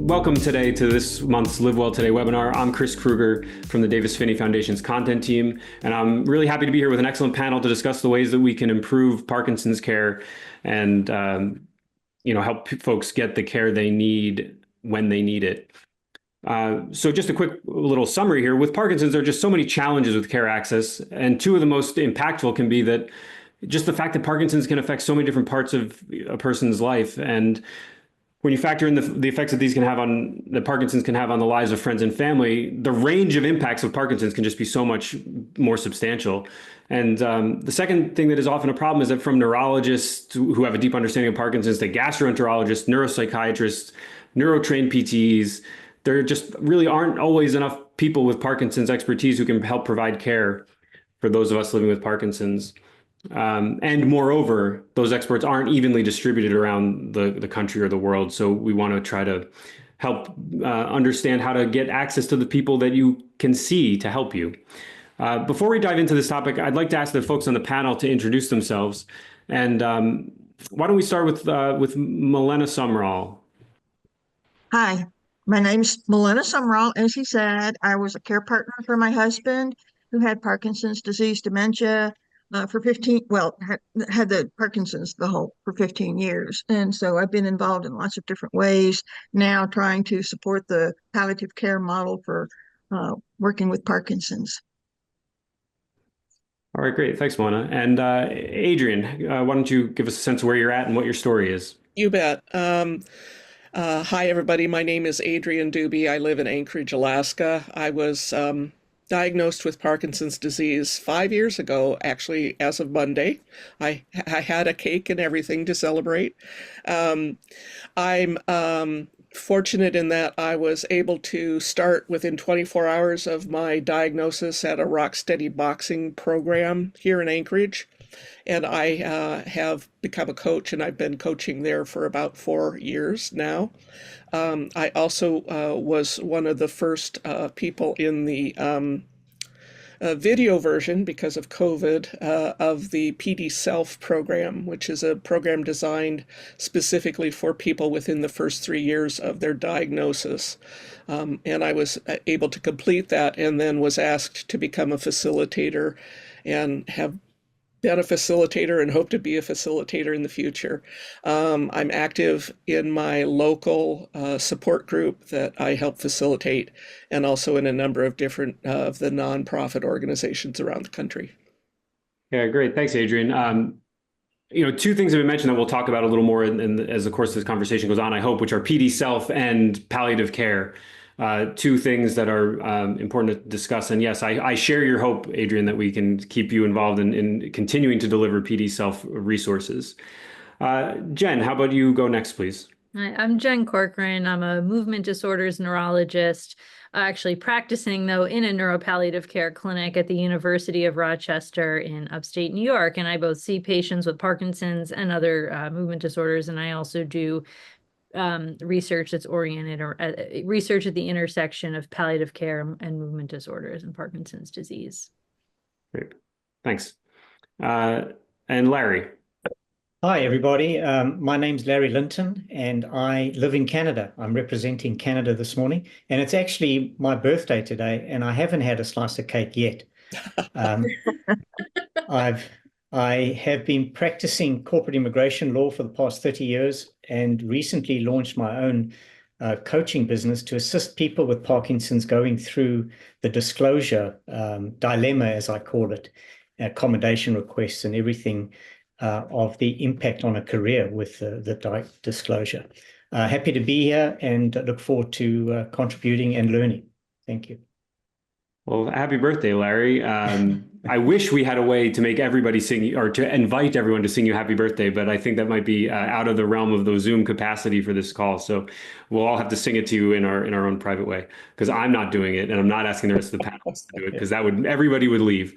Welcome today to this month's Live Well Today webinar. I'm Chris Kruger from the Davis Phinney Foundation's content team, and I'm really happy to be here with an excellent panel to discuss the ways that we can improve Parkinson's care and help folks get the care they need when they need it. So just a quick little summary here. With Parkinson's, there are just so many challenges with care access, and two of the most impactful can be that just the fact that Parkinson's can affect so many different parts of a person's life. And when you factor in the effects that Parkinson's can have on the lives of friends and family, the range of impacts of Parkinson's can just be so much more substantial. And the second thing that is often a problem is that from neurologists who have a deep understanding of Parkinson's to gastroenterologists, neuropsychiatrists, neurotrained PTs, there just really aren't always enough people with Parkinson's expertise who can help provide care for those of us living with Parkinson's. And moreover, those experts aren't evenly distributed around the country or the world. So we want to try to help understand how to get access to the people that you can see to help you. Before we dive into this topic, I'd like to ask the folks on the panel to introduce themselves. And why don't we start with Milena Sumrall? Hi, my name's Milena Sumrall. As he said, I was a care partner for my husband who had Parkinson's disease dementia for 15, had the Parkinson's for 15 years. And so I've been involved in lots of different ways now trying to support the palliative care model for working with Parkinson's. All right, great. Thanks, Mona. And Adrian, why don't you give us a sense of where you're at and what your story is? You bet. Hi, everybody. My name is Adrian Doobie. I live in Anchorage, Alaska. I was diagnosed with Parkinson's disease 5 years ago, actually, as of Monday. I had a cake and everything to celebrate. I'm fortunate in that I was able to start within 24 hours of my diagnosis at a Rock Steady boxing program here in Anchorage. And I have become a coach, and I've been coaching there for about 4 years now. I also was one of the first people in the video version, because of COVID, of the PD Self program, which is a program designed specifically for people within the first 3 years of their diagnosis. And I was able to complete that and then was asked to become a facilitator and have been a facilitator and hope to be a facilitator in the future. I'm active in my local support group that I help facilitate, and also in a number of different of the nonprofit organizations around the country. Yeah, great. Thanks, Adrian. Two things have been mentioned that we'll talk about a little more as the course of this conversation goes on, I hope, which are PD Self and palliative care. Two things that are important to discuss. And yes, I share your hope, Adrian, that we can keep you involved in continuing to deliver PD Self resources. Jen, how about you go next, please? Hi, I'm Jen Corcoran. I'm a movement disorders neurologist, actually practicing, though, in a neuropalliative care clinic at the University of Rochester in upstate New York. And I both see patients with Parkinson's and other movement disorders, and I also do research that's oriented or research at the intersection of palliative care and movement disorders and Parkinson's disease. Great, thanks. And Larry. Hi, everybody. My name's Larry Linton, and I live in Canada. I'm representing Canada this morning, and it's actually my birthday today, and I haven't had a slice of cake yet. I have been practicing corporate immigration law for the past 30 years and recently launched my own coaching business to assist people with Parkinson's going through the disclosure dilemma, as I call it, accommodation requests and everything of the impact on a career with the disclosure. Happy to be here and look forward to contributing and learning. Thank you. Well, happy birthday, Larry. I wish we had a way to make everybody sing or to invite everyone to sing you happy birthday, but I think that might be out of the realm of the Zoom capacity for this call. So we'll all have to sing it to you in our own private way, because I'm not doing it and I'm not asking the rest of the panelists to do it, because everybody would leave.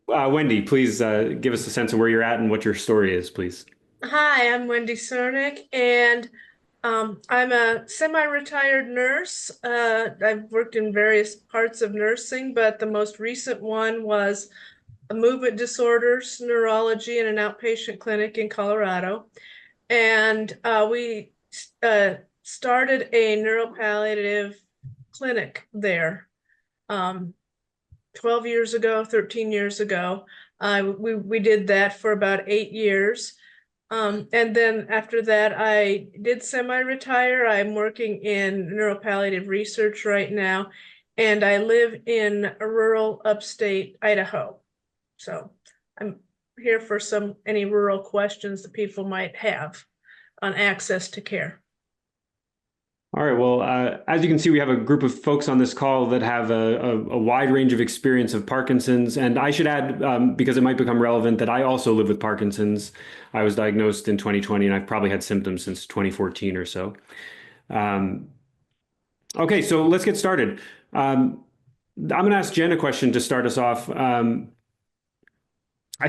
Wendy, please give us a sense of where you're at and what your story is, please. Hi, I'm Wendy Cernick, and I'm a semi-retired nurse. I've worked in various parts of nursing, but the most recent one was a movement disorders neurology in an outpatient clinic in Colorado. And we started a neuropalliative clinic there 12 years ago, 13 years ago. We did that for about 8 years. And then after that, I did semi-retire. I'm working in neuropalliative research right now, and I live in a rural upstate Idaho. So I'm here for any rural questions that people might have on access to care. All right. Well, as you can see, we have a group of folks on this call that have a wide range of experience of Parkinson's. And I should add, because it might become relevant, that I also live with Parkinson's. I was diagnosed in 2020, and I've probably had symptoms since 2014 or so. Okay, so let's get started. I'm going to ask Jen a question to start us off. I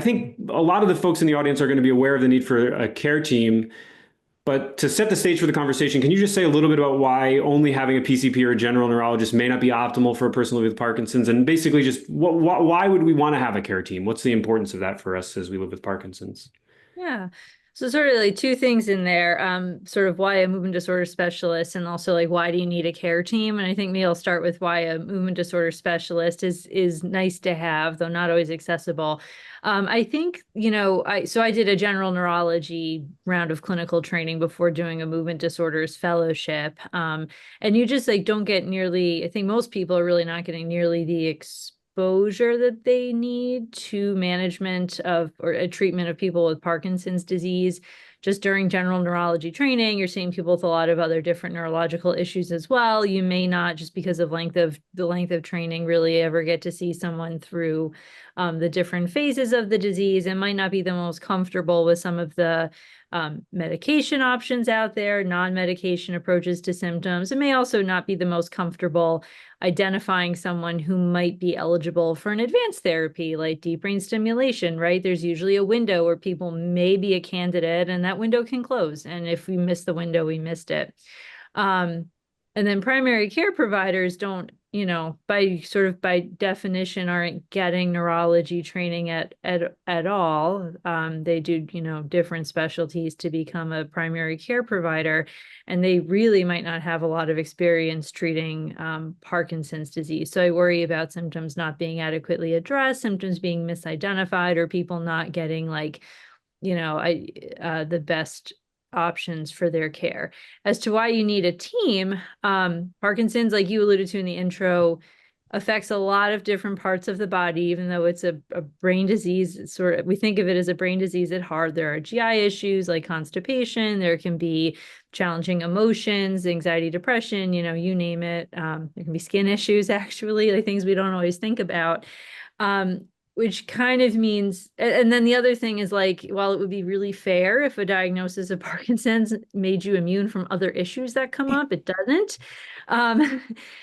think a lot of the folks in the audience are going to be aware of the need for a care team. But to set the stage for the conversation, can you just say a little bit about why only having a PCP or a general neurologist may not be optimal for a person living with Parkinson's? And basically just why would we want to have a care team? What's the importance of that for us as we live with Parkinson's? Yeah. So sort of like two things in there, sort of why a movement disorder specialist, and also like why do you need a care team? And I think maybe I'll start with why a movement disorder specialist is nice to have, though not always accessible. I think, I did a general neurology round of clinical training before doing a movement disorders fellowship. And you just like don't get nearly, I think most people are really not getting nearly the exposure that they need to management of or a treatment of people with Parkinson's disease. Just during general neurology training, you're seeing people with a lot of other different neurological issues as well. You may not, just because of the length of training, really ever get to see someone through the different phases of the disease, and might not be the most comfortable with some of the medication options out there, non-medication approaches to symptoms. It may also not be the most comfortable identifying someone who might be eligible for an advanced therapy like deep brain stimulation, right? There's usually a window where people may be a candidate, and that window can close. And if we miss the window, we missed it. And then primary care providers don't, by definition, aren't getting neurology training at all. They do, different specialties to become a primary care provider, and they really might not have a lot of experience treating Parkinson's disease. So I worry about symptoms not being adequately addressed, symptoms being misidentified, or people not getting the best options for their care. As to why you need a team, Parkinson's, like you alluded to in the intro, affects a lot of different parts of the body. Even though it's a brain disease, it's we think of it as a brain disease at heart. There are GI issues like constipation. There can be challenging emotions, anxiety, depression, you name it. There can be skin issues, actually, like things we don't always think about. Which kind of means, and then the other thing is like, while it would be really fair if a diagnosis of Parkinson's made you immune from other issues that come up, it doesn't.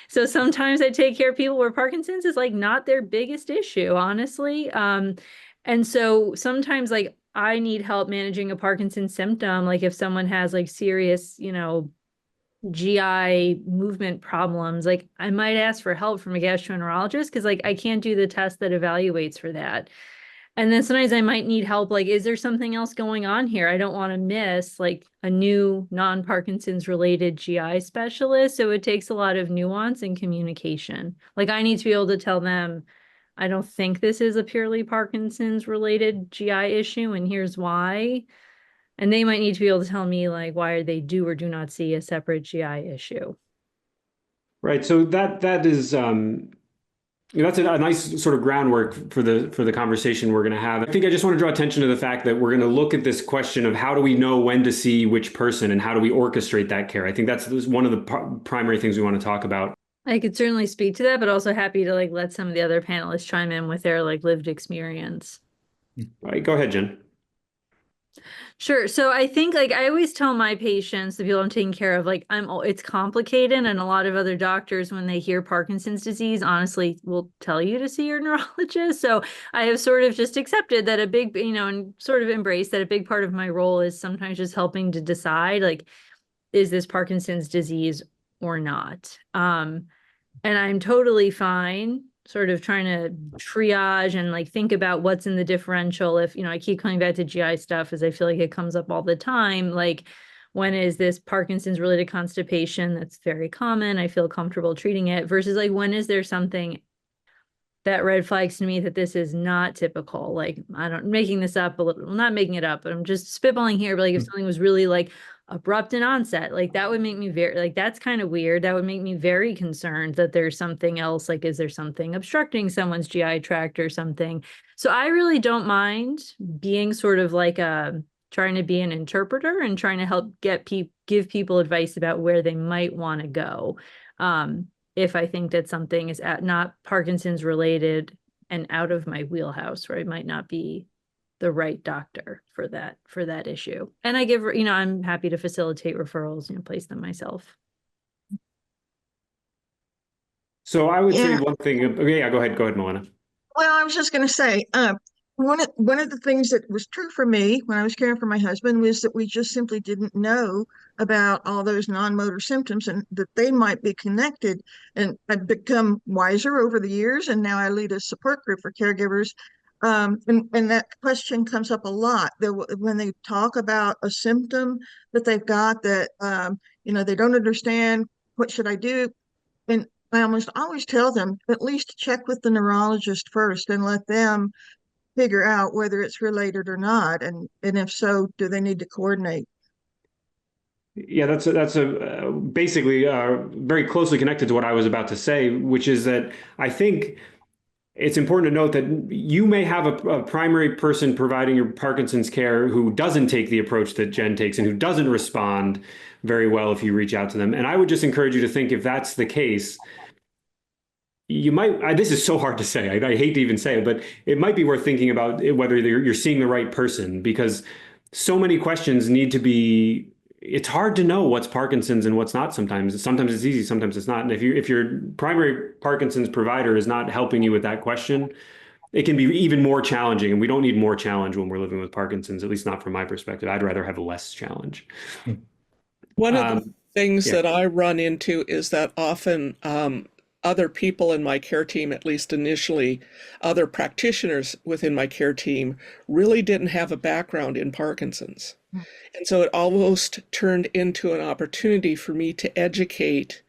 So sometimes I take care of people where Parkinson's is like not their biggest issue, honestly. And so sometimes like I need help managing a Parkinson's symptom. Like if someone has like serious, GI movement problems, like I might ask for help from a gastroenterologist because like I can't do the test that evaluates for that. And then sometimes I might need help, like, is there something else going on here? I don't want to miss like a new non-Parkinson's related GI specialist. So it takes a lot of nuance and communication. Like I need to be able to tell them, I don't think this is a purely Parkinson's related GI issue, and here's why. And they might need to be able to tell me like why they do or do not see a separate GI issue. Right. So that is that's a nice sort of groundwork for the conversation we're going to have. I think I just want to draw attention to the fact that we're going to look at this question of how do we know when to see which person and how do we orchestrate that care. I think that's one of the primary things we want to talk about. I could certainly speak to that, but also happy to like let some of the other panelists chime in with their like lived experience. All right, go ahead, Jen. Sure. So I think like I always tell my patients, the people I'm taking care of, like it's complicated, and a lot of other doctors, when they hear Parkinson's disease, honestly will tell you to see your neurologist. So I have sort of just accepted that a big, and sort of embraced that a big part of my role is sometimes just helping to decide like, is this Parkinson's disease or not? And I'm totally fine sort of trying to triage and like think about what's in the differential. If, I keep coming back to GI stuff as I feel like it comes up all the time, like When is this Parkinson's related constipation that's very common, I feel comfortable treating it, versus like when is there something that red flags to me that this is not typical. Like, I don't, making this up a little, well, not making it up, but I'm just spitballing here. But like, if something was really like abrupt in onset, like that would make me very, like, that's kind of weird. That would make me very concerned that there's something else. Like, is there something obstructing someone's GI tract or something? So I really don't mind being sort of like trying to be an interpreter and trying to help give people advice about where they might want to go. If I think that something is not Parkinson's related and out of my wheelhouse, where I might not be the right doctor for that issue. And I give, I'm happy to facilitate referrals, place them myself. So I would say Yeah. one thing. Yeah, go ahead, Milena. Well, I was just going to say, one of the things that was true for me when I was caring for my husband was that we just simply didn't know about all those non-motor symptoms and that they might be connected. And I've become wiser over the years, and now I lead a support group for caregivers. And that question comes up a lot. When they talk about a symptom that they've got that they don't understand, what should I do? And I almost always tell them at least check with the neurologist first and let them figure out whether it's related or not, and if so, do they need to coordinate? Yeah, that's basically very closely connected to what I was about to say, which is that I think it's important to note that you may have a primary person providing your Parkinson's care who doesn't take the approach that Jen takes and who doesn't respond very well if you reach out to them. And I would just encourage you to think, if that's the case, you might, this is so hard to say, I hate to even say it, but it might be worth thinking about whether you're seeing the right person, because so many questions need to be, it's hard to know what's Parkinson's and what's not sometimes. Sometimes it's easy, sometimes it's not. And if your primary Parkinson's provider is not helping you with that question, it can be even more challenging. And we don't need more challenge when we're living with Parkinson's, at least not from my perspective. I'd rather have less challenge. One of the things yeah. that I run into is that often other people in my care team, at least initially, other practitioners within my care team, really didn't have a background in Parkinson's. And so it almost turned into an opportunity for me to educate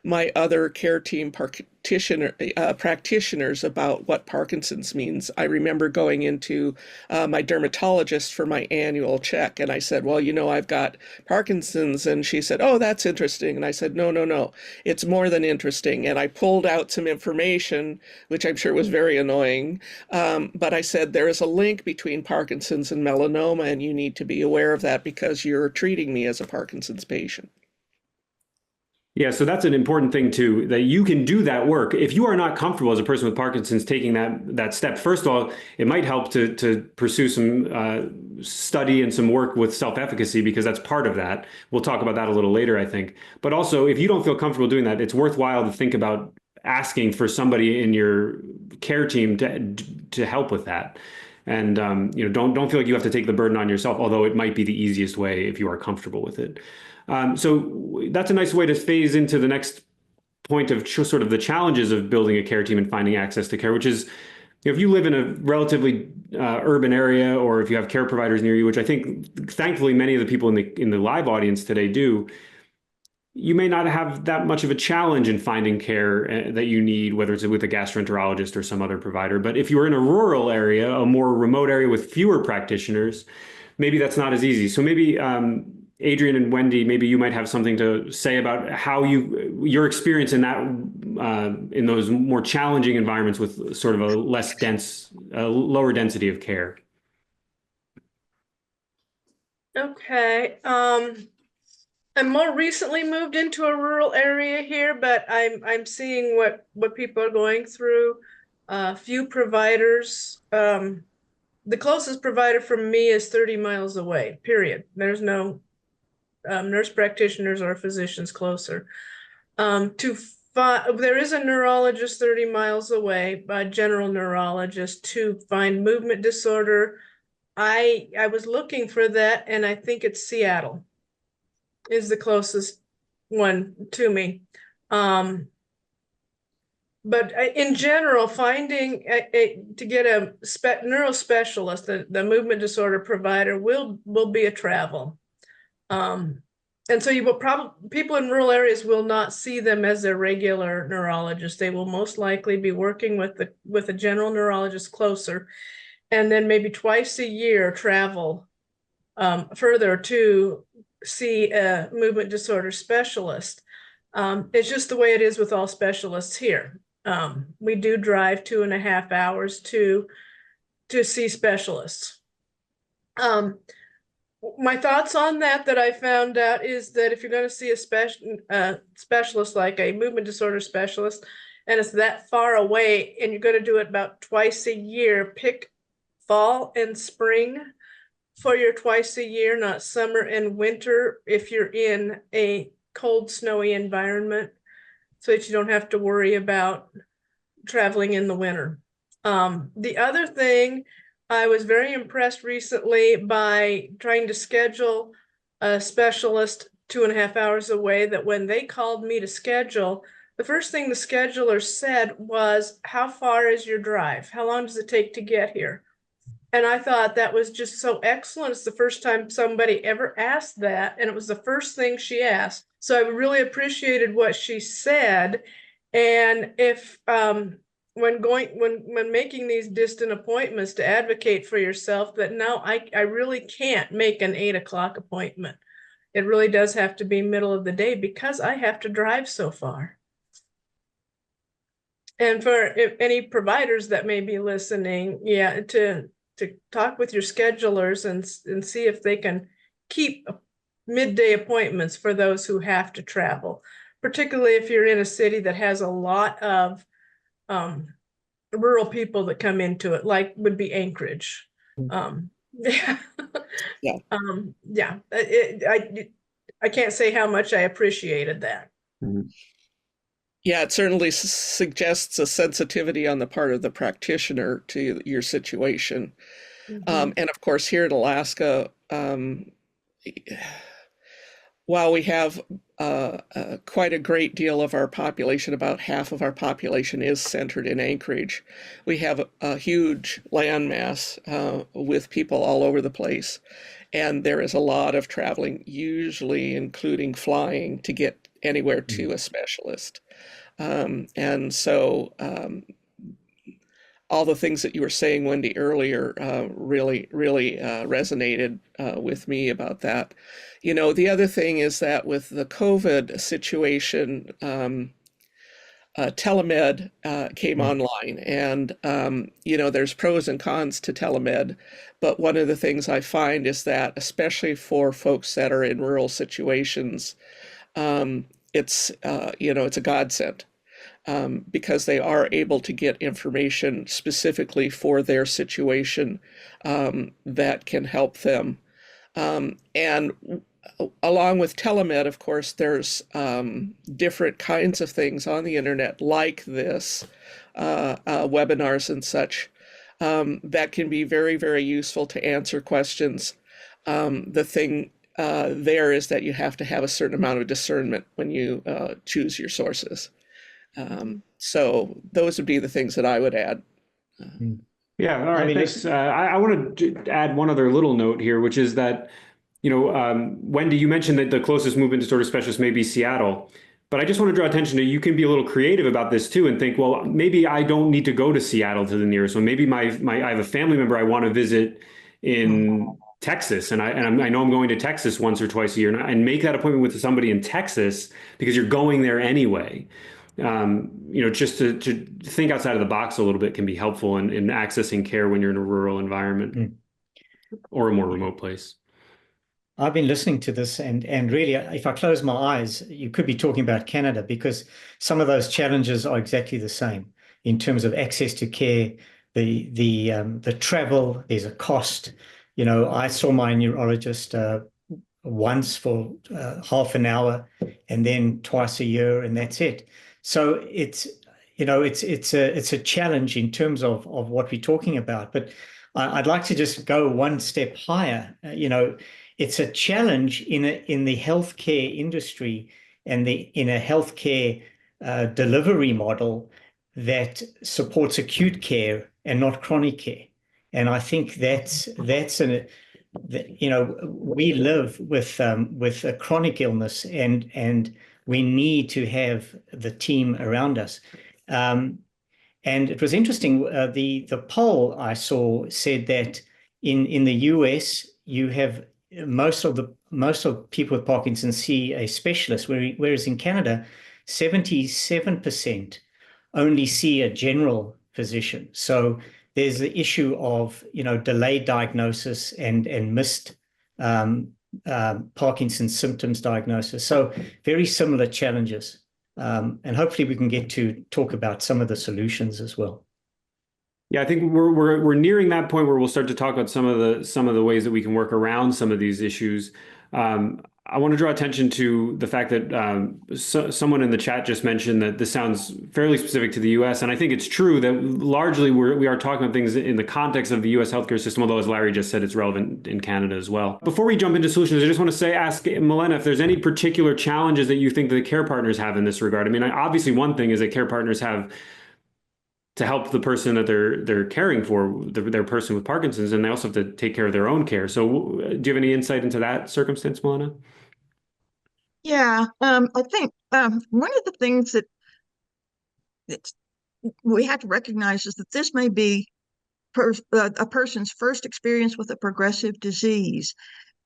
my other care team practitioners about what Parkinson's means. I remember going into my dermatologist for my annual check, and I said, well, I've got Parkinson's. And she said, oh, that's interesting. And I said, no, it's more than interesting. And I pulled out some information, which I'm sure was very annoying. But I said, there is a link between Parkinson's and melanoma, and you need to be aware of that because you're treating me as a Parkinson's patient. Yeah, so that's an important thing too, that you can do that work. If you are not comfortable as a person with Parkinson's taking that step, first of all, it might help to pursue some study and some work with self-efficacy, because that's part of that. We'll talk about that a little later, I think. But also, if you don't feel comfortable doing that, it's worthwhile to think about asking for somebody in your care team to help with that. And don't feel like you have to take the burden on yourself, although it might be the easiest way if you are comfortable with it. So that's a nice way to phase into the next point of sort of the challenges of building a care team and finding access to care, which is, if you live in a relatively urban area, or if you have care providers near you, which I think thankfully many of the people in the live audience today do, you may not have that much of a challenge in finding care that you need, whether it's with a gastroenterologist or some other provider. But if you're in a rural area, a more remote area with fewer practitioners, maybe that's not as easy. So maybe Adrian and Wendy, maybe you might have something to say about how your experience in that in those more challenging environments with sort of a lower density of care. Okay. I more recently moved into a rural area here, but I'm seeing what people are going through. Few providers. The closest provider from me is 30 miles away, period. There's no nurse practitioners or physicians closer. There is a neurologist 30 miles away, a general neurologist, to find movement disorder. I was looking for that, and I think it's Seattle is the closest one to me. But in general, finding to get a neurospecialist, the movement disorder provider will be a travel. And so you will probably, people in rural areas will not see them as their regular neurologist. They will most likely be working with a general neurologist closer, and then maybe twice a year travel further to see a movement disorder specialist. It's just the way it is with all specialists here. We do drive 2.5 hours to see specialists. My thoughts on that I found out is that if you're going to see a specialist like a movement disorder specialist, and it's that far away, and you're going to do it about twice a year, pick fall and spring for your twice a year, not summer and winter if you're in a cold, snowy environment, so that you don't have to worry about traveling in the winter. The other thing, I was very impressed recently by trying to schedule a specialist 2.5 hours away, that when they called me to schedule, the first thing the scheduler said was, "How far is your drive? How long does it take to get here?" And I thought that was just so excellent. It's the first time somebody ever asked that, and it was the first thing she asked. So I really appreciated what she said. And if when making these distant appointments, to advocate for yourself that no, I really can't make an 8 o'clock appointment. It really does have to be middle of the day because I have to drive so far. And for any providers that may be listening, yeah, to talk with your schedulers and see if they can keep midday appointments for those who have to travel, particularly if you're in a city that has a lot of rural people that come into it, like would be Anchorage. Yeah. Yeah. Yeah. I can't say how much I appreciated that. Yeah, it certainly suggests a sensitivity on the part of the practitioner to your situation. And of course, here in Alaska, while we have quite a great deal of our population, about half of our population is centered in Anchorage, we have a huge landmass with people all over the place. And there is a lot of traveling, usually including flying, to get anywhere to a specialist. And so all the things that you were saying, Wendy, earlier really resonated with me about that. You know, the other thing is that with the COVID situation, telemed came online, and you know, there's pros and cons to telemed, but one of the things I find is that, especially for folks that are in rural situations, it's you know, it's a godsend. Because they are able to get information specifically for their situation that can help them. And along with telemed, of course, there's different kinds of things on the internet like this, webinars and such, that can be very useful to answer questions. The thing there is that you have to have a certain amount of discernment when you choose your sources. So those would be the things that I would add. Yeah, all right, thanks. I want to add one other little note here, which is that, you know, Wendy, you mentioned that the closest movement disorder specialist may be Seattle, but I just want to draw attention to, you can be a little creative about this too and think, well, maybe I don't need to go to Seattle to the nearest one. Maybe I have a family member I want to visit in Texas, and I know I'm going to Texas once or twice a year, and make that appointment with somebody in Texas because you're going there anyway. You know, just to think outside of the box a little bit can be helpful in accessing care when you're in a rural environment or a more remote place. I've been listening to this, and really, if I close my eyes, you could be talking about Canada, because some of those challenges are exactly the same in terms of access to care, the travel. There's a cost. You know, I saw my neurologist once for half an hour, and then twice a year, and that's it. So it's, you know, it's a challenge in terms of what we're talking about. But I'd like to just go one step higher. You know, it's a challenge in the healthcare industry and in a healthcare delivery model that supports acute care and not chronic care. And I think that's we live with a chronic illness, and we need to have the team around us. And it was interesting. The poll I saw said that in the US, you have most of people with Parkinson's see a specialist, whereas in Canada, 77% only see a general physician. So there's the issue of delayed diagnosis and missed Parkinson's symptoms diagnosis. So very similar challenges. And hopefully we can get to talk about some of the solutions as well. Yeah, I think we're nearing that point where we'll start to talk about some of the ways that we can work around some of these issues. I want to draw attention to the fact that someone in the chat just mentioned that this sounds fairly specific to the U.S., and I think it's true that largely we are talking about things in the context of the U.S. healthcare system, although as Larry just said, it's relevant in Canada as well. Before we jump into solutions, I just want to ask Milena if there's any particular challenges that you think the care partners have in this regard. I mean, obviously one thing is that care partners have to help the person that they're caring for, their person with Parkinson's, and they also have to take care of their own care. So do you have any insight into that circumstance, Milena? Yeah, I think one of the things that we have to recognize is that this may be a person's first experience with a progressive disease.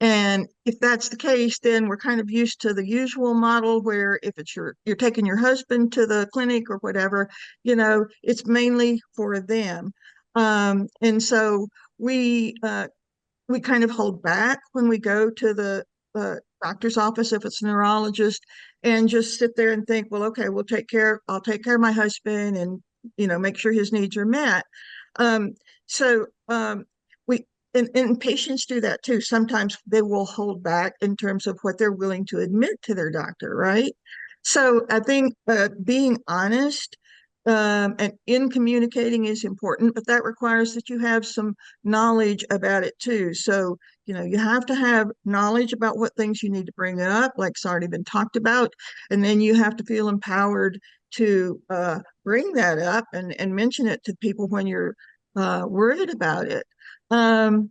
And if that's the case, then we're kind of used to the usual model where if it's you're taking your husband to the clinic or whatever, it's mainly for them. And so we kind of hold back when we go to the doctor's office if it's a neurologist, and just sit there and think, well, okay, I'll take care of my husband and make sure his needs are met. So we and patients do that too. Sometimes they will hold back in terms of what they're willing to admit to their doctor, right? So I think being honest and in communicating is important, but that requires that you have some knowledge about it too. So, you have to have knowledge about what things you need to bring up, like it's already been talked about, and then you have to feel empowered to bring that up and mention it to people when you're worried about it. And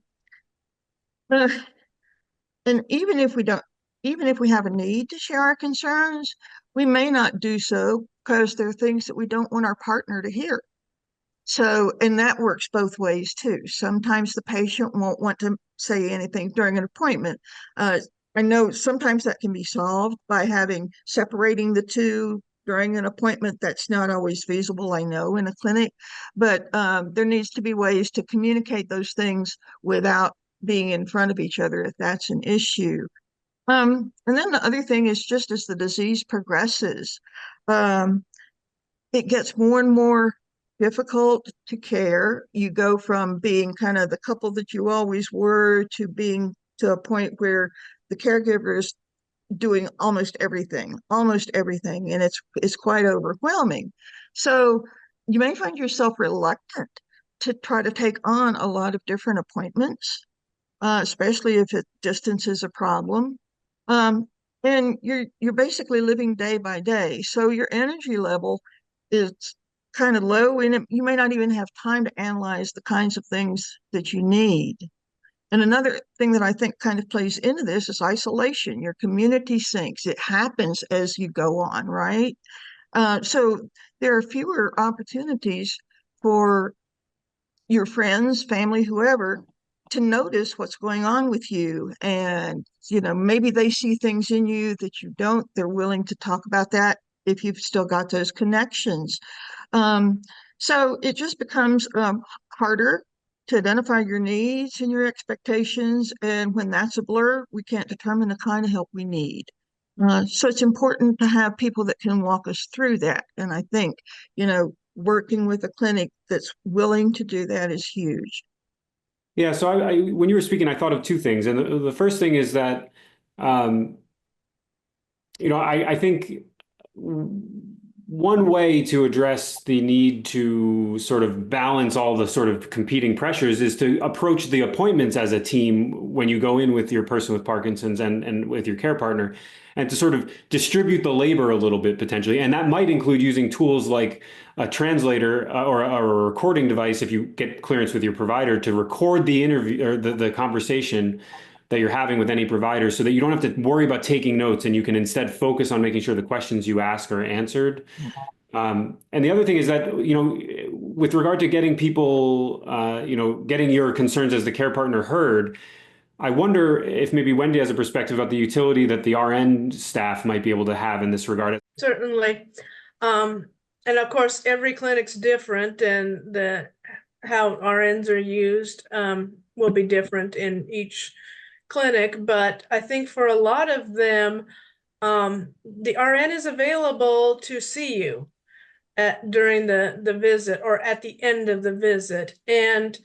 even if we have a need to share our concerns, we may not do so because there are things that we don't want our partner to hear. So, and that works both ways too. Sometimes the patient won't want to say anything during an appointment. I know sometimes that can be solved by separating the two during an appointment. That's not always feasible, I know, in a clinic, but there needs to be ways to communicate those things without being in front of each other if that's an issue. And then the other thing is, just as the disease progresses, it gets more and more difficult to care. You go from being kind of the couple that you always were to being to a point where the caregiver is doing almost everything, and it's quite overwhelming. So you may find yourself reluctant to try to take on a lot of different appointments, especially if distance is a problem. And you're basically living day by day, so your energy level is kind of low, and you may not even have time to analyze the kinds of things that you need. And another thing that I think kind of plays into this is isolation. Your community sinks. It happens as you go on, right? So there are fewer opportunities for your friends, family, whoever, to notice what's going on with you. And, maybe they see things in you that you don't. They're willing to talk about that if you've still got those connections. So it just becomes harder to identify your needs and your expectations. And when that's a blur, we can't determine the kind of help we need. So it's important to have people that can walk us through that. And I think, working with a clinic that's willing to do that is huge. Yeah, so when you were speaking, I thought of two things. And the first thing is that, I think one way to address the need to sort of balance all the sort of competing pressures is to approach the appointments as a team when you go in with your person with Parkinson's and with your care partner, and to sort of distribute the labor a little bit potentially. And that might include using tools like a translator or a recording device if you get clearance with your provider to record the interview or the conversation that you're having with any provider so that you don't have to worry about taking notes and you can instead focus on making sure the questions you ask are answered. And the other thing is that, with regard to getting people, getting your concerns as the care partner heard, I wonder if maybe Wendy has a perspective about the utility that the RN staff might be able to have in this regard. Certainly. And of course, every clinic's different, and how RNs are used will be different in each clinic. But I think for a lot of them, the RN is available to see you during the visit or at the end of the visit. And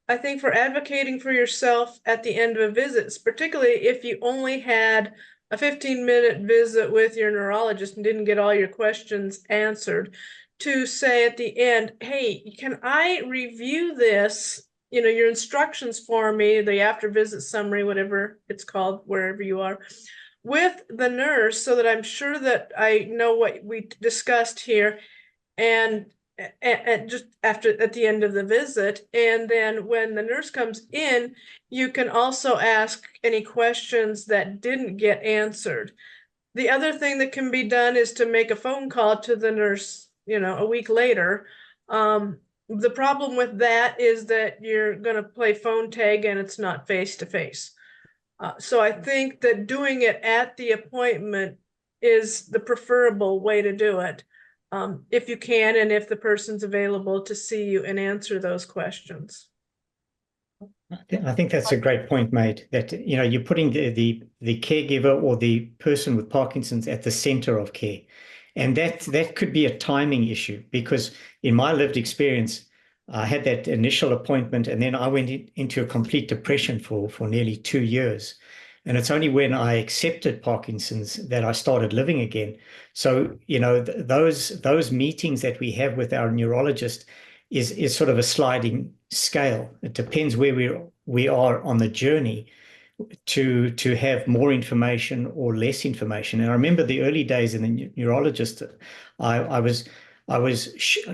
I think for advocating for yourself at the end of a visit, particularly if you only had a 15-minute visit with your neurologist and didn't get all your questions answered, to say at the end, hey, can I review this, your instructions for me, the after visit summary, whatever it's called, wherever you are, with the nurse, so that I'm sure that I know what we discussed here, and just at the end of the visit. And then when the nurse comes in, you can also ask any questions that didn't get answered. The other thing that can be done is to make a phone call to the nurse, a week later. The problem with that is that you're going to play phone tag and it's not face to face. So I think that doing it at the appointment is the preferable way to do it. If you can, and if the person's available to see you and answer those questions. I think that's a great point made, that you're putting the caregiver or the person with Parkinson's at the center of care. And that could be a timing issue, because in my lived experience, I had that initial appointment and then I went into a complete depression for nearly 2 years. And it's only when I accepted Parkinson's that I started living again. So, those meetings that we have with our neurologist is sort of a sliding scale. It depends where we are on the journey to have more information or less information. And I remember the early days in the neurologist, I was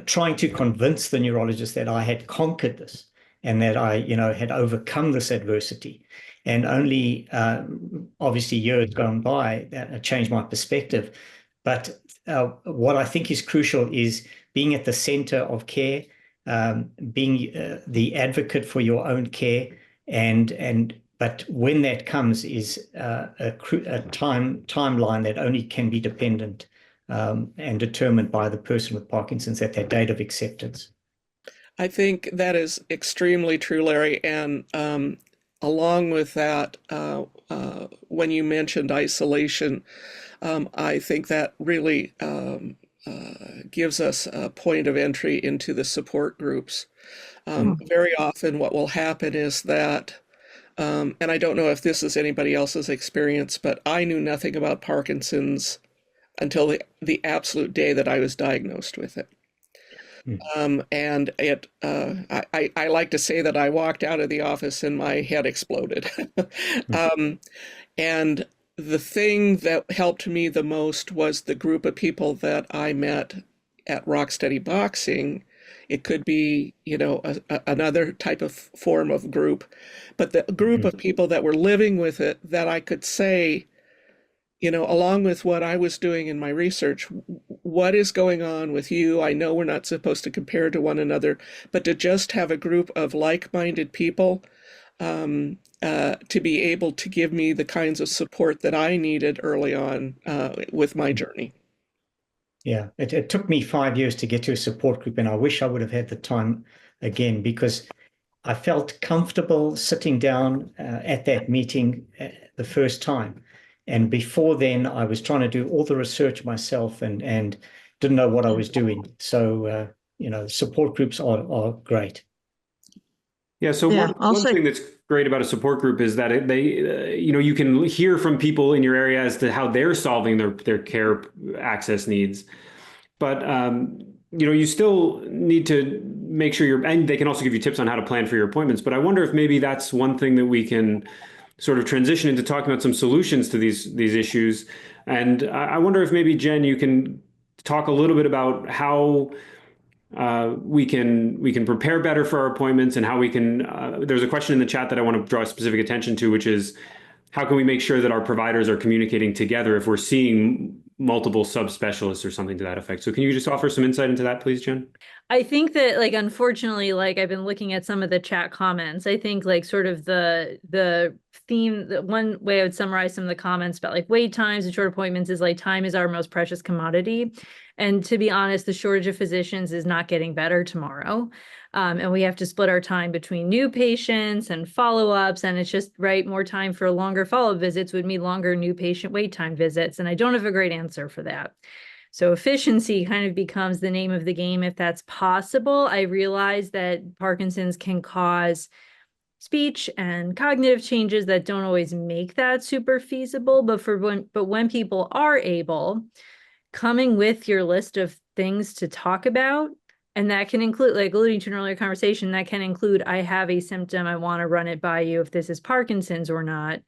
trying to convince the neurologist that I had conquered this and that I, had overcome this adversity. And only, obviously, years gone by, that changed my perspective. But what I think is crucial is being at the center of care, being the advocate for your own care, but when that comes is a timeline that only can be dependent and determined by the person with Parkinson's at that date of acceptance. I think that is extremely true, Larry. And along with that, when you mentioned isolation, I think that really gives us a point of entry into the support groups. Very often what will happen is that, and I don't know if this is anybody else's experience, but I knew nothing about Parkinson's until the absolute day that I was diagnosed with it. And I like to say that I walked out of the office and my head exploded. And the thing that helped me the most was the group of people that I met at Rocksteady Boxing. It could be, another type of form of group, but the group of people that were living with it, that I could say, along with what I was doing in my research, what is going on with you? I know we're not supposed to compare to one another, but to just have a group of like-minded people to be able to give me the kinds of support that I needed early on with my journey. Yeah, it took me 5 years to get to a support group, and I wish I would have had the time again, because I felt comfortable sitting down at that meeting the first time. And before then, I was trying to do all the research myself and didn't know what I was doing. So, support groups are great. Yeah. So one thing that's great about a support group is that you can hear from people in your area as to how they're solving their care access needs. but you still need to make sure and they can also give you tips on how to plan for your appointments. But I wonder if maybe that's one thing that we can sort of transition into talking about some solutions to these issues. And I wonder if maybe, Jen, you can talk a little bit about how we can prepare better for our appointments, and how we can, there's a question in the chat that I want to draw specific attention to, which is how can we make sure that our providers are communicating together if we're seeing multiple subspecialists or something to that effect. So can you just offer some insight into that, please, Jen? I think that, like, unfortunately, like, I've been looking at some of the chat comments. I think, like, sort of the theme, the one way I would summarize some of the comments about like wait times and short appointments is like time is our most precious commodity. And to be honest, the shortage of physicians is not getting better tomorrow. And we have to split our time between new patients and follow-ups. And it's just, right, more time for longer follow-up visits would mean longer new patient wait time visits. And I don't have a great answer for that. So efficiency kind of becomes the name of the game if that's possible. I realize that Parkinson's can cause speech and cognitive changes that don't always make that super feasible. But when people are able, coming with your list of things to talk about, and that can include, like alluding to an earlier conversation, that can include, I have a symptom, I want to run it by you if this is Parkinson's or not,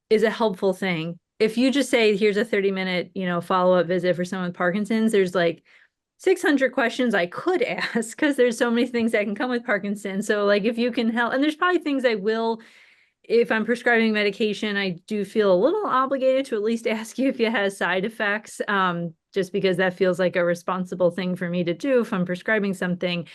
is a helpful thing. If you just say, here's a 30-minute, follow-up visit for someone with Parkinson's, there's like 600 questions I could ask because there's so many things that can come with Parkinson's. So like if you can help, and there's probably things I will, if I'm prescribing medication, I do feel a little obligated to at least ask you if it has side effects, just because that feels like a responsible thing for me to do if I'm prescribing something.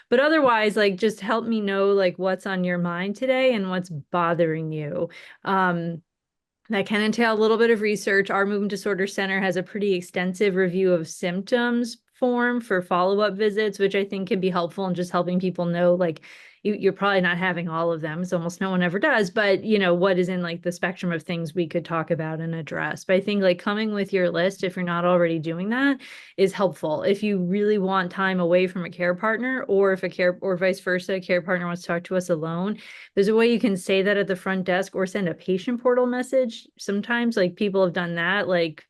But otherwise, like, just help me know like what's on your mind today and what's bothering you. That can entail a little bit of research. Our Movement Disorder Center has a pretty extensive review of symptoms form for follow-up visits, which I think can be helpful in just helping people know, like, you're probably not having all of them. So almost no one ever does, but what is in like the spectrum of things we could talk about and address. But I think like coming with your list, if you're not already doing that, is helpful. If you really want time away from a care partner, or if or vice versa, a care partner wants to talk to us alone, there's a way you can say that at the front desk or send a patient portal message. Sometimes like people have done that, like,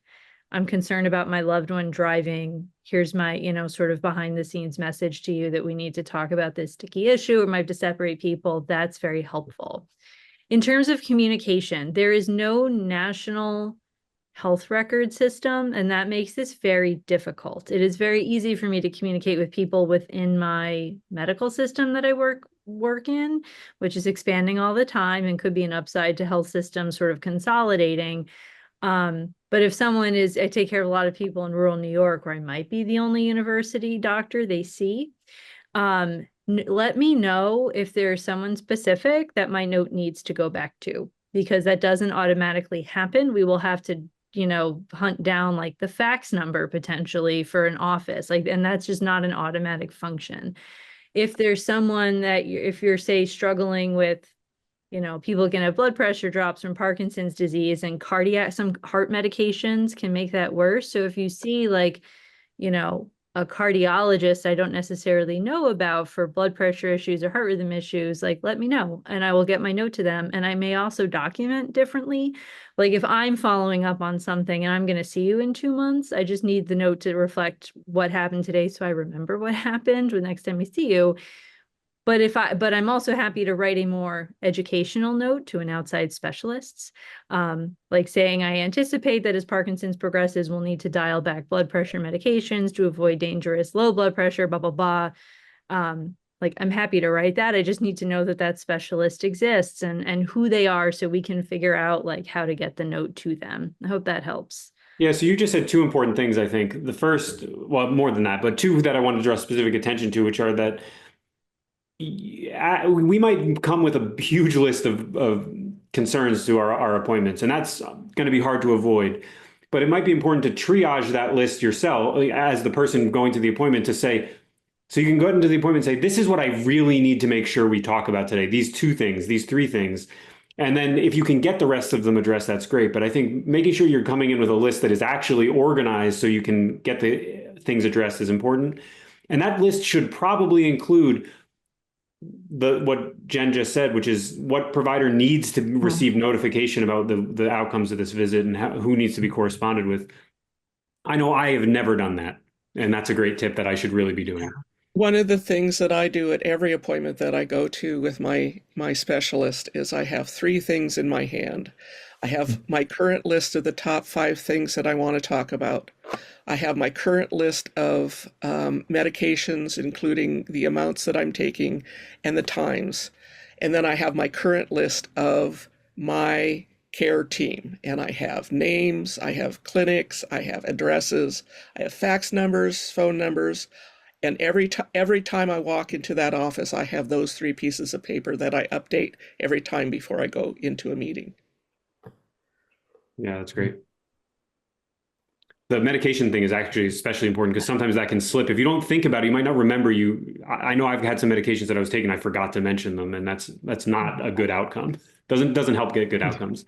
I'm concerned about my loved one driving. Here's my, sort of behind the scenes message to you that we need to talk about this sticky issue, or might have to separate people. That's very helpful. In terms of communication, there is no national health record system, and that makes this very difficult. It is very easy for me to communicate with people within my medical system that I work in, which is expanding all the time and could be an upside to health systems sort of consolidating. But if someone I take care of a lot of people in rural New York, where I might be the only university doctor they see. Let me know if there's someone specific that my note needs to go back to, because that doesn't automatically happen. We will have to, hunt down like the fax number potentially for an office, and that's just not an automatic function. If there's someone that if you're, say, struggling with, people can have blood pressure drops from Parkinson's disease, and some heart medications can make that worse. So if you see like, a cardiologist I don't necessarily know about for blood pressure issues or heart rhythm issues, like, let me know and I will get my note to them. And I may also document differently. Like if I'm following up on something and I'm going to see you in 2 months, I just need the note to reflect what happened today so I remember what happened the next time I see you. But I'm also happy to write a more educational note to an outside specialist, like saying, I anticipate that as Parkinson's progresses, we'll need to dial back blood pressure medications to avoid dangerous low blood pressure, blah, blah, blah. Like I'm happy to write that. I just need to know that that specialist exists and who they are, so we can figure out like how to get the note to them. I hope that helps. Yeah, so you just said two important things, I think. The first, well, more than that, but two that I want to draw specific attention to, which are that we might come with a huge list of concerns to our appointments, and that's going to be hard to avoid. But it might be important to triage that list yourself as the person going to the appointment, to say, so you can go into the appointment and say, this is what I really need to make sure we talk about today. These 2 things, these 3 things. And then if you can get the rest of them addressed, that's great. But I think making sure you're coming in with a list that is actually organized so you can get the things addressed is important. And that list should probably include what Jen just said, which is what provider needs to receive notification about the outcomes of this visit and who needs to be corresponded with. I know I have never done that. And that's a great tip that I should really be doing. One of the things that I do at every appointment that I go to with my specialist is I have 3 things in my hand. I have my current list of the top 5 things that I want to talk about. I have my current list of medications, including the amounts that I'm taking and the times. And then I have my current list of my care team. And I have names, I have clinics, I have addresses, I have fax numbers, phone numbers. And every time I walk into that office, I have those 3 pieces of paper that I update every time before I go into a meeting. Yeah, that's great. The medication thing is actually especially important because sometimes that can slip. If you don't think about it, you might not remember I know I've had some medications that I was taking, I forgot to mention them, and that's not a good outcome. Doesn't help get good outcomes.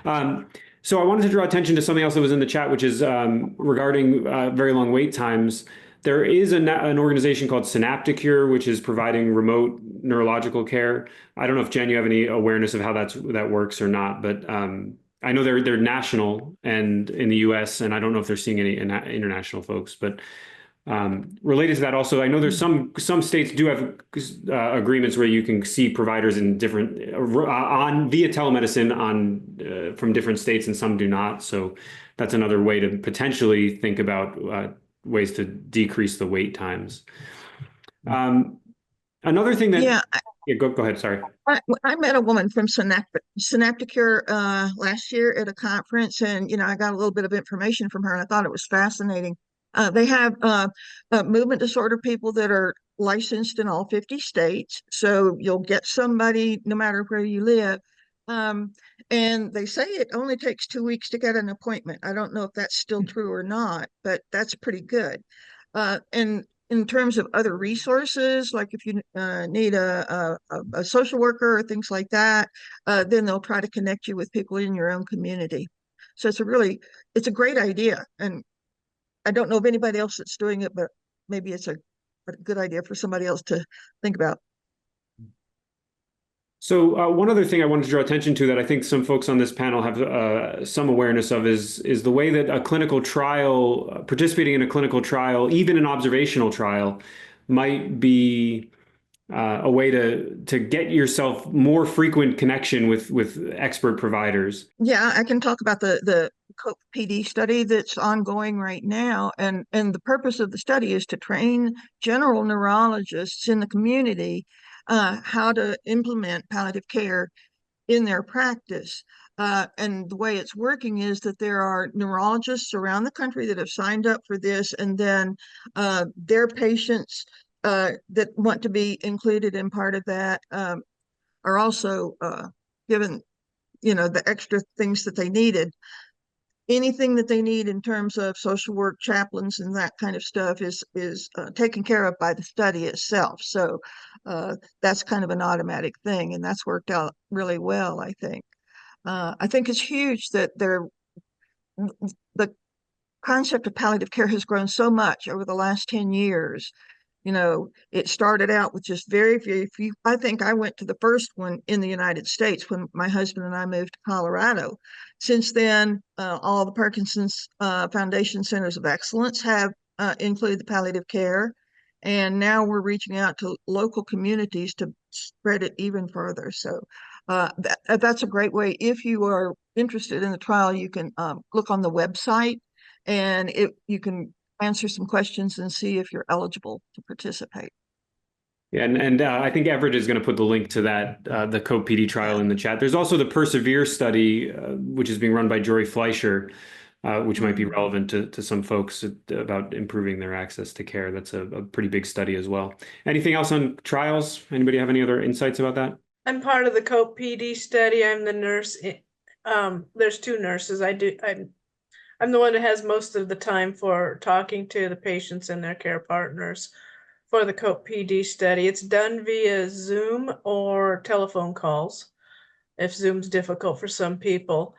So I wanted to draw attention to something else that was in the chat, which is regarding very long wait times. There is an organization called Synapticure, which is providing remote neurological care. I don't know if Jen, you have any awareness of how that works or not, but I know they're national and in the U.S., and I don't know if they're seeing any international folks. But related to that, also, I know there's some states do have agreements where you can see providers in different via telemedicine from different states, and some do not. So that's another way to potentially think about ways to decrease the wait times. Another thing that Yeah, go ahead. Sorry. I met a woman from Synapticure last year at a conference, and I got a little bit of information from her, and I thought it was fascinating. They have movement disorder people that are licensed in all 50 states, so you'll get somebody no matter where you live. And they say it only takes 2 weeks to get an appointment. I don't know if that's still true or not, but that's pretty good. And in terms of other resources, like if you need a social worker or things like that, then they'll try to connect you with people in your own community. So it's a great idea. And I don't know of anybody else that's doing it, but maybe it's a good idea for somebody else to think about. So one other thing I wanted to draw attention to that I think some folks on this panel have some awareness of is the way that a clinical trial, participating in a clinical trial, even an observational trial, might be a way to get yourself more frequent connection with expert providers. Yeah, I can talk about the COPE PD study that's ongoing right now, and the purpose of the study is to train general neurologists in the community how to implement palliative care in their practice. And the way it's working is that there are neurologists around the country that have signed up for this, and then their patients that want to be included in part of that are also given, the extra things that they needed. Anything that they need in terms of social work, chaplains, and that kind of stuff is taken care of by the study itself. So that's kind of an automatic thing, and that's worked out really well, I think. I think it's huge that the concept of palliative care has grown so much over the last 10 years. It started out with just very, very few. I think I went to the first one in the United States when my husband and I moved to Colorado. Since then, all the Parkinson's Foundation Centers of Excellence have included the palliative care. And now we're reaching out to local communities to spread it even further. So that's a great way. If you are interested in the trial, you can look on the website, and you can answer some questions and see if you're eligible to participate. Yeah, and I think Everett is going to put the link to that, the COPE PD trial in the chat. There's also the Persevere study, which is being run by Jory Fleischer, which might be relevant to some folks about improving their access to care. That's a pretty big study as well. Anything else on trials? Anybody have any other insights about that? I'm part of the COPE PD study. I'm the nurse. There's 2 nurses. I'm the one that has most of the time for talking to the patients and their care partners for the COPE PD study. It's done via Zoom or telephone calls, if Zoom's difficult for some people.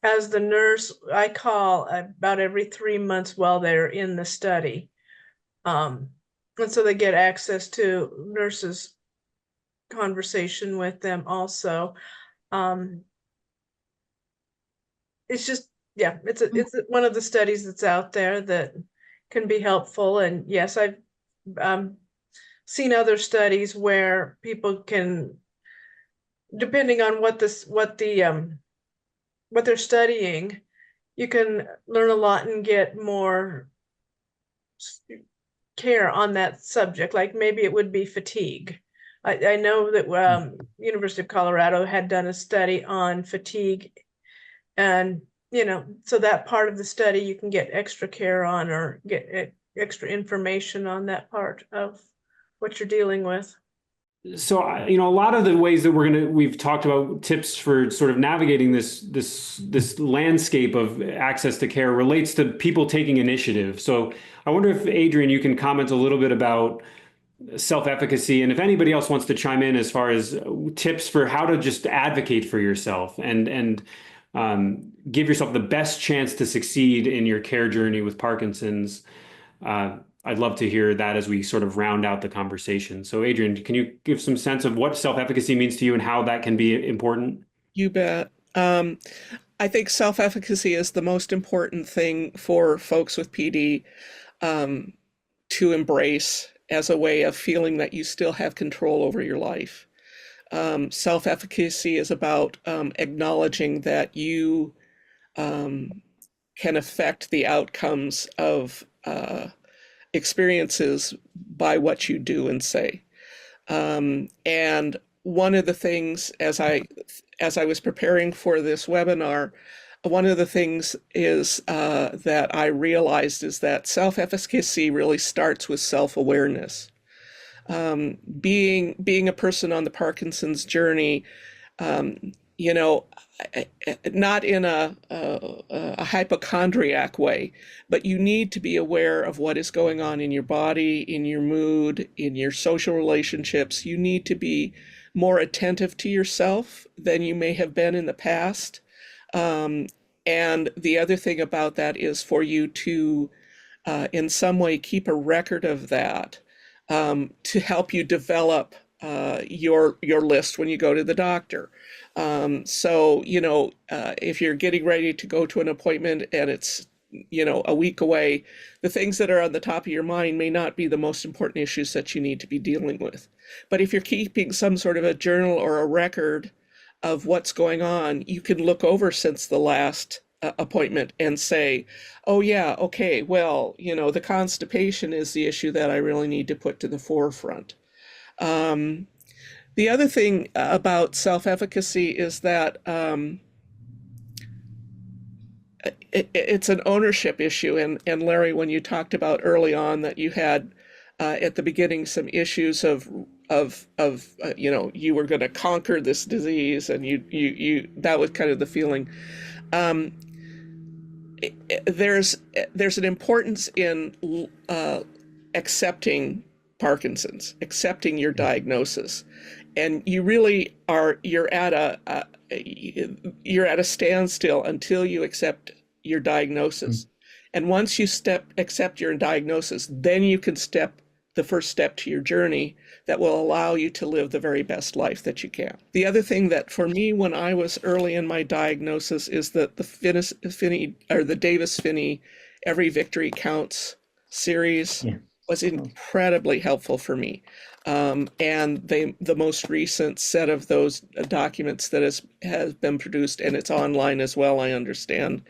As the nurse, I call about every 3 months while they're in the study. And so they get access to nurses' conversation with them also. It's just, yeah, it's one of the studies that's out there that can be helpful. And yes, I've seen other studies where people can, depending on what they're studying, you can learn a lot and get more care on that subject. Like maybe it would be fatigue. I know that University of Colorado had done a study on fatigue, and so that part of the study you can get extra care on, or get extra information on that part of what you're dealing with. So, a lot of the ways that we've talked about tips for sort of navigating this landscape of access to care relates to people taking initiative. So I wonder if, Adrian, you can comment a little bit about self-efficacy, and if anybody else wants to chime in as far as tips for how to just advocate for yourself and give yourself the best chance to succeed in your care journey with Parkinson's. I'd love to hear that as we sort of round out the conversation. So, Adrian, can you give some sense of what self-efficacy means to you and how that can be important? You bet. I think self-efficacy is the most important thing for folks with PD to embrace as a way of feeling that you still have control over your life. Self-efficacy is about acknowledging that you can affect the outcomes of experiences by what you do and say. And one of the things, as I was preparing for this webinar, one of the things is that I realized is that self-efficacy really starts with self-awareness. Being a person on the Parkinson's journey, not in a hypochondriac way, but you need to be aware of what is going on in your body, in your mood, in your social relationships. You need to be more attentive to yourself than you may have been in the past. And the other thing about that is for you to, in some way, keep a record of that to help you develop your list when you go to the doctor. So, if you're getting ready to go to an appointment and it's, a week away, the things that are on the top of your mind may not be the most important issues that you need to be dealing with. But if you're keeping some sort of a journal or a record of what's going on, you can look over since the last appointment and say, oh yeah, okay, well, the constipation is the issue that I really need to put to the forefront. The other thing about self-efficacy is that it's an ownership issue. And Larry, when you talked about early on that you had at the beginning some issues of you were going to conquer this disease, and you that was kind of the feeling. There's an importance in accepting Parkinson's, accepting your diagnosis, and you really you're at a standstill until you accept your diagnosis. And once you accept your diagnosis, then you can the first step to your journey that will allow you to live the very best life that you can. The other thing that for me, when I was early in my diagnosis, is that the Phinney or the Davis-Phinney Every Victory Counts series was incredibly helpful for me. And the most recent set of those documents that has been produced, and it's online as well, I understand,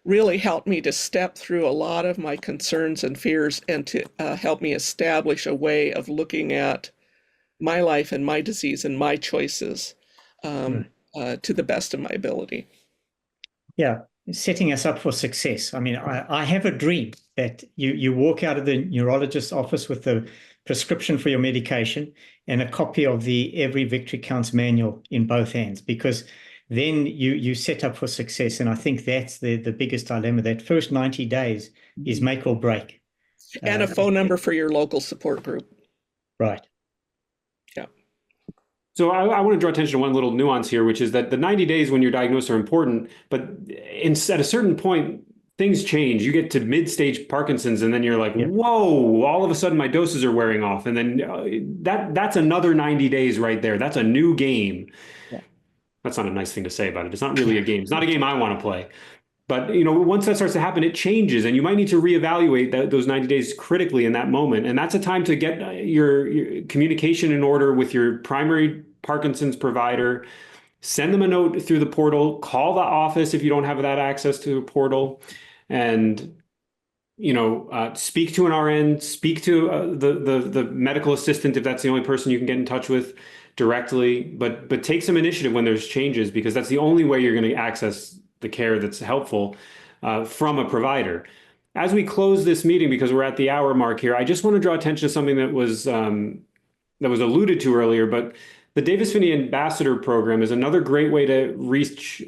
really helped me to step through a lot of my concerns and fears, and to help me establish a way of looking at my life and my disease and my choices to the best of my ability. Yeah, setting us up for success. I mean, I have a dream that you walk out of the neurologist's office with the prescription for your medication and a copy of the Every Victory Counts manual in both hands, because then you set up for success. And I think that's the biggest dilemma. That first 90 days is make or break. And a phone number for your local support group. Right. Yeah. So I want to draw attention to one little nuance here, which is that the 90 days when you're diagnosed are important, but at a certain point, things change. You get to mid-stage Parkinson's, and then you're like, whoa, all of a sudden my doses are wearing off. And then that's another 90 days right there. That's a new game. Yeah. That's not a nice thing to say about it. It's not really a game. It's not a game I want to play. But once that starts to happen, it changes, and you might need to reevaluate those 90 days critically in that moment. And that's a time to get your communication in order with your primary Parkinson's provider. Send them a note through the portal. Call the office if you don't have that access to the portal, and speak to an RN. Speak to the medical assistant if that's the only person you can get in touch with directly. But take some initiative when there's changes, because that's the only way you're going to access the care that's helpful from a provider. As we close this meeting, because we're at the hour mark here, I just want to draw attention to something that was alluded to earlier. But the Davis Phinney Ambassador Program is another great way to reach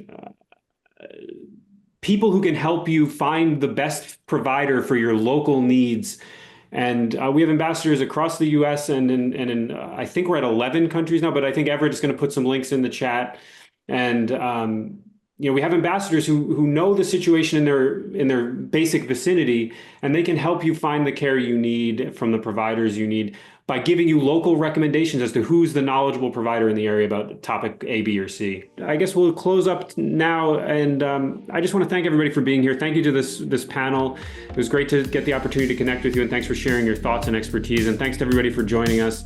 people who can help you find the best provider for your local needs. And we have ambassadors across the U.S. and in I think we're at 11 countries now, but I think Everett is going to put some links in the chat. And we have ambassadors who know the situation in their basic vicinity, and they can help you find the care you need from the providers you need by giving you local recommendations as to who's the knowledgeable provider in the area about topic A, B, or C. I guess we'll close up now, and I just want to thank everybody for being here. Thank you to this panel. It was great to get the opportunity to connect with you, and thanks for sharing your thoughts and expertise, and thanks to everybody for joining us.